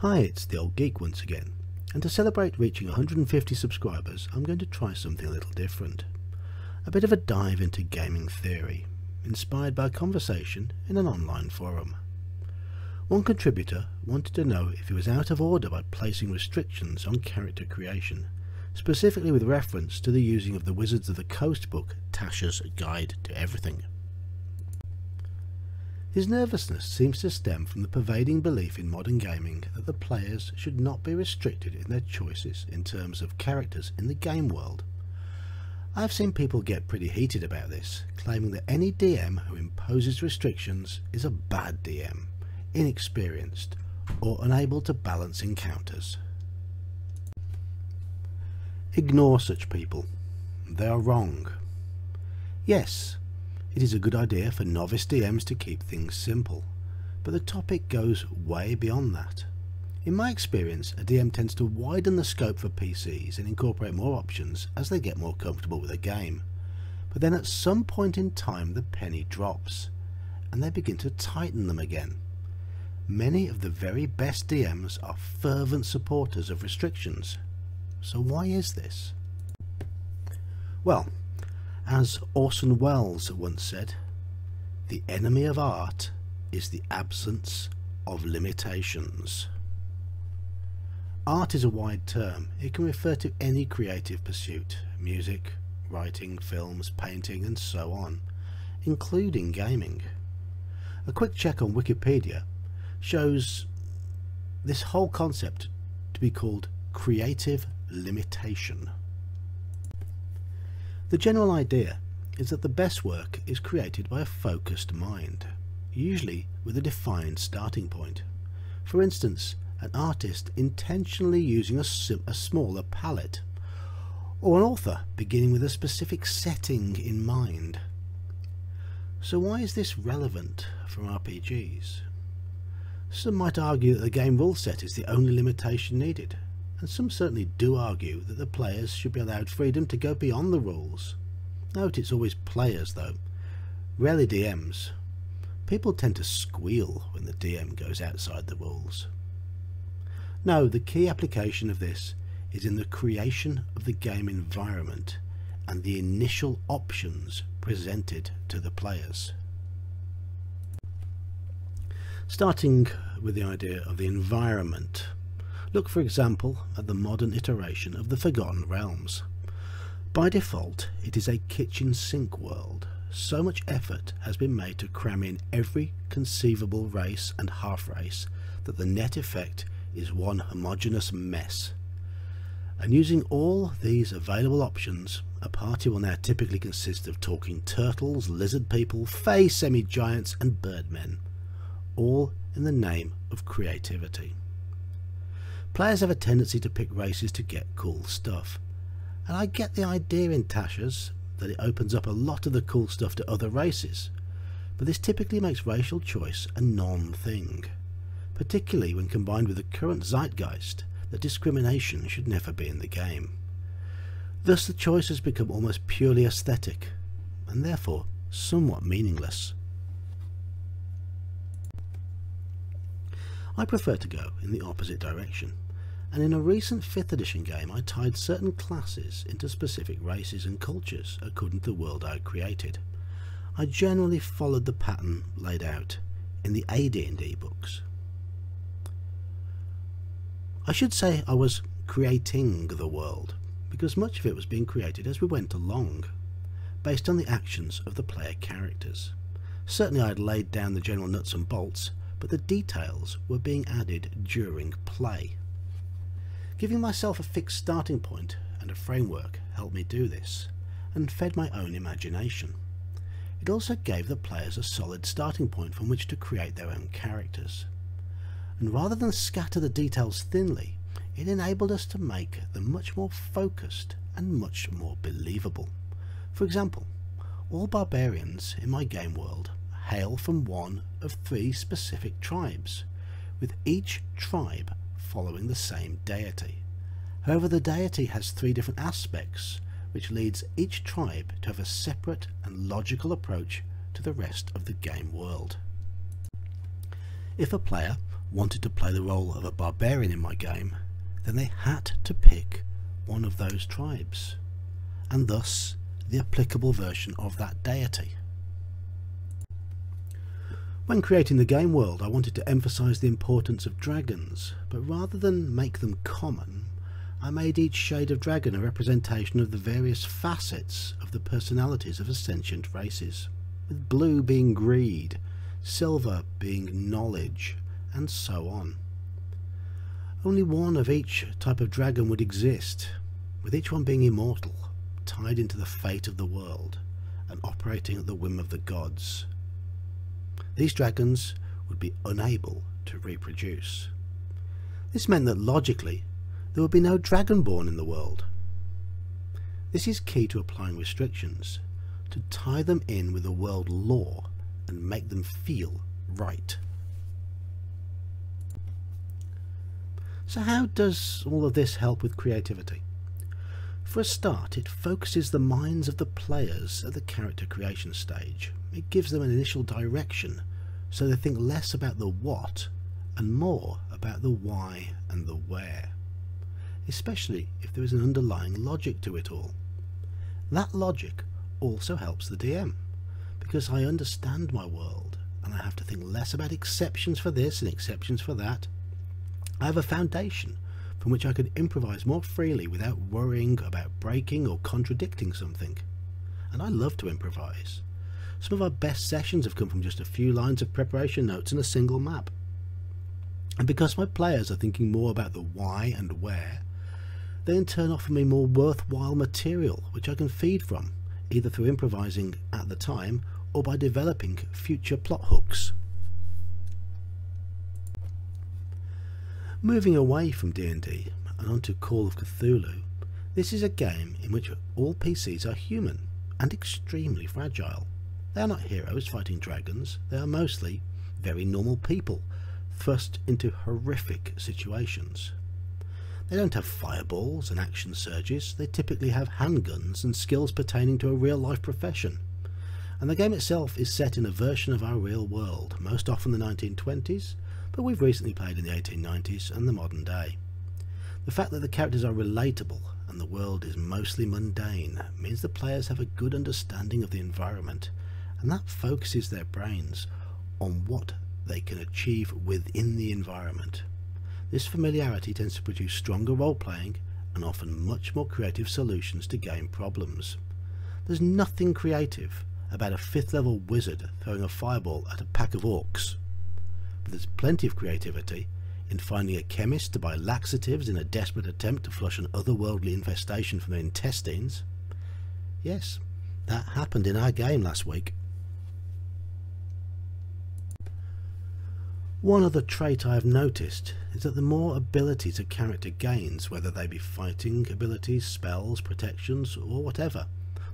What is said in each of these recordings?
Hi, it's the old geek once again, and to celebrate reaching 150 subscribers I'm going to try something a little different. A bit of a dive into gaming theory, inspired by a conversation in an online forum. One contributor wanted to know if he was out of order by placing restrictions on character creation, specifically with reference to the using of the Wizards of the Coast book, Tasha's Guide to Everything. His nervousness seems to stem from the pervading belief in modern gaming that the players should not be restricted in their choices in terms of characters in the game world. I have seen people get pretty heated about this, claiming that any DM who imposes restrictions is a bad DM, inexperienced, or unable to balance encounters. Ignore such people. They are wrong. Yes, it is a good idea for novice DMs to keep things simple, but the topic goes way beyond that. In my experience, a DM tends to widen the scope for PCs and incorporate more options as they get more comfortable with a game. But then at some point in time the penny drops, and they begin to tighten them again. Many of the very best DMs are fervent supporters of restrictions. So why is this? Well, as Orson Welles once said, the enemy of art is the absence of limitations. Art is a wide term. It can refer to any creative pursuit, music, writing, films, painting and so on, including gaming. A quick check on Wikipedia shows this whole concept to be called creative limitation. The general idea is that the best work is created by a focused mind, usually with a defined starting point. For instance, an artist intentionally using a smaller palette, or an author beginning with a specific setting in mind. So why is this relevant for RPGs? Some might argue that the game rule set is the only limitation needed, and some certainly do argue that the players should be allowed freedom to go beyond the rules. Note it's always players though, rarely DMs. People tend to squeal when the DM goes outside the rules. No, the key application of this is in the creation of the game environment and the initial options presented to the players. Starting with the idea of the environment. Look for example at the modern iteration of the Forgotten Realms. By default it is a kitchen sink world. So much effort has been made to cram in every conceivable race and half race that the net effect is one homogeneous mess. And using all these available options, a party will now typically consist of talking turtles, lizard people, fey semi-giants and birdmen, all in the name of creativity. Players have a tendency to pick races to get cool stuff, and I get the idea in Tasha's that it opens up a lot of the cool stuff to other races, but this typically makes racial choice a non-thing, particularly when combined with the current zeitgeist that discrimination should never be in the game. Thus the choice has become almost purely aesthetic, and therefore somewhat meaningless. I prefer to go in the opposite direction, and in a recent 5th edition game I tied certain classes into specific races and cultures according to the world I had created. I generally followed the pattern laid out in the AD&D books. I should say I was creating the world, because much of it was being created as we went along, based on the actions of the player characters. Certainly I had laid down the general nuts and bolts, but the details were being added during play. Giving myself a fixed starting point and a framework helped me do this, and fed my own imagination. It also gave the players a solid starting point from which to create their own characters. And rather than scatter the details thinly, it enabled us to make them much more focused and much more believable. For example, all barbarians in my game world hail from one of 3 specific tribes, with each tribe following the same deity. However, the deity has 3 different aspects, which leads each tribe to have a separate and logical approach to the rest of the game world. If a player wanted to play the role of a barbarian in my game, then they had to pick one of those tribes, and thus the applicable version of that deity. When creating the game world, I wanted to emphasise the importance of dragons, but rather than make them common, I made each shade of dragon a representation of the various facets of the personalities of sentient races, with blue being greed, silver being knowledge, and so on. Only one of each type of dragon would exist, with each one being immortal, tied into the fate of the world, and operating at the whim of the gods. These dragons would be unable to reproduce. This meant that logically there would be no dragonborn in the world. This is key to applying restrictions, to tie them in with the world law and make them feel right. So how does all of this help with creativity? For a start, it focuses the minds of the players at the character creation stage. It gives them an initial direction, so they think less about the what and more about the why and the where, especially if there is an underlying logic to it all. That logic also helps the DM, because I understand my world and I have to think less about exceptions for this and exceptions for that. I have a foundation from which I can improvise more freely without worrying about breaking or contradicting something. And I love to improvise. Some of our best sessions have come from just a few lines of preparation notes and a single map. And because my players are thinking more about the why and where, they in turn offer me more worthwhile material which I can feed from, either through improvising at the time or by developing future plot hooks. Moving away from D&D and onto Call of Cthulhu, this is a game in which all PCs are human and extremely fragile. They are not heroes fighting dragons, they are mostly very normal people thrust into horrific situations. They don't have fireballs and action surges, they typically have handguns and skills pertaining to a real-life profession. And the game itself is set in a version of our real world, most often the 1920s, but we've recently played in the 1890s and the modern day. The fact that the characters are relatable and the world is mostly mundane means the players have a good understanding of the environment, and that focuses their brains on what they can achieve within the environment. This familiarity tends to produce stronger role-playing and often much more creative solutions to game problems. There's nothing creative about a 5th level wizard throwing a fireball at a pack of orcs, but there's plenty of creativity in finding a chemist to buy laxatives in a desperate attempt to flush an otherworldly infestation from their intestines. Yes, that happened in our game last week. One other trait I have noticed is that the more abilities a character gains, whether they be fighting abilities, spells, protections, or whatever,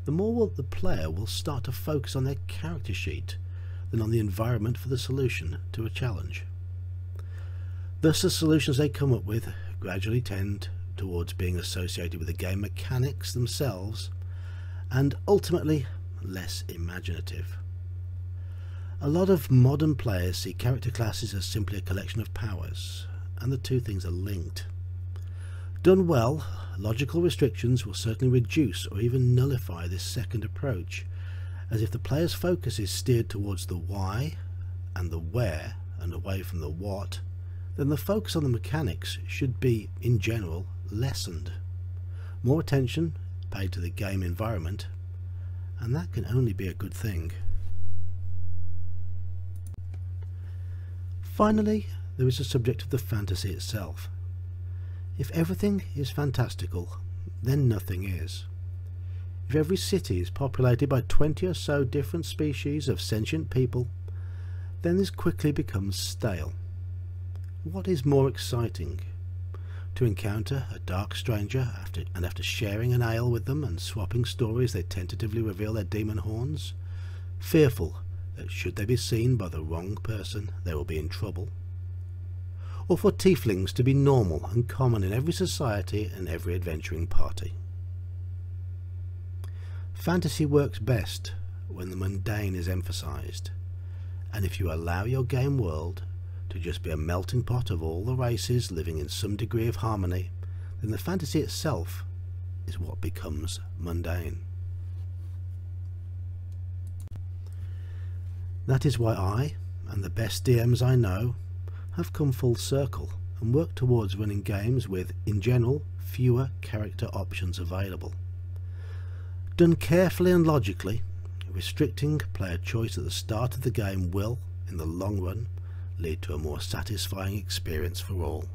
the more the player will start to focus on their character sheet than on the environment for the solution to a challenge. Thus the solutions they come up with gradually tend towards being associated with the game mechanics themselves, and ultimately less imaginative. A lot of modern players see character classes as simply a collection of powers, and the two things are linked. Done well, logical restrictions will certainly reduce or even nullify this second approach, as if the player's focus is steered towards the why and the where and away from the what, then the focus on the mechanics should be, in general, lessened. More attention paid to the game environment, and that can only be a good thing. Finally, there is the subject of the fantasy itself. If everything is fantastical, then nothing is. If every city is populated by 20 or so different species of sentient people, then this quickly becomes stale. What is more exciting? To encounter a dark stranger after sharing an ale with them and swapping stories they tentatively reveal their demon horns, fearful that should they be seen by the wrong person they will be in trouble? Or for tieflings to be normal and common in every society and every adventuring party? Fantasy works best when the mundane is emphasized, and if you allow your game world to just be a melting pot of all the races living in some degree of harmony, then the fantasy itself is what becomes mundane. That is why I, and the best DMs I know, have come full circle and worked towards running games with, in general, fewer character options available. Done carefully and logically, restricting player choice at the start of the game will, in the long run, lead to a more satisfying experience for all.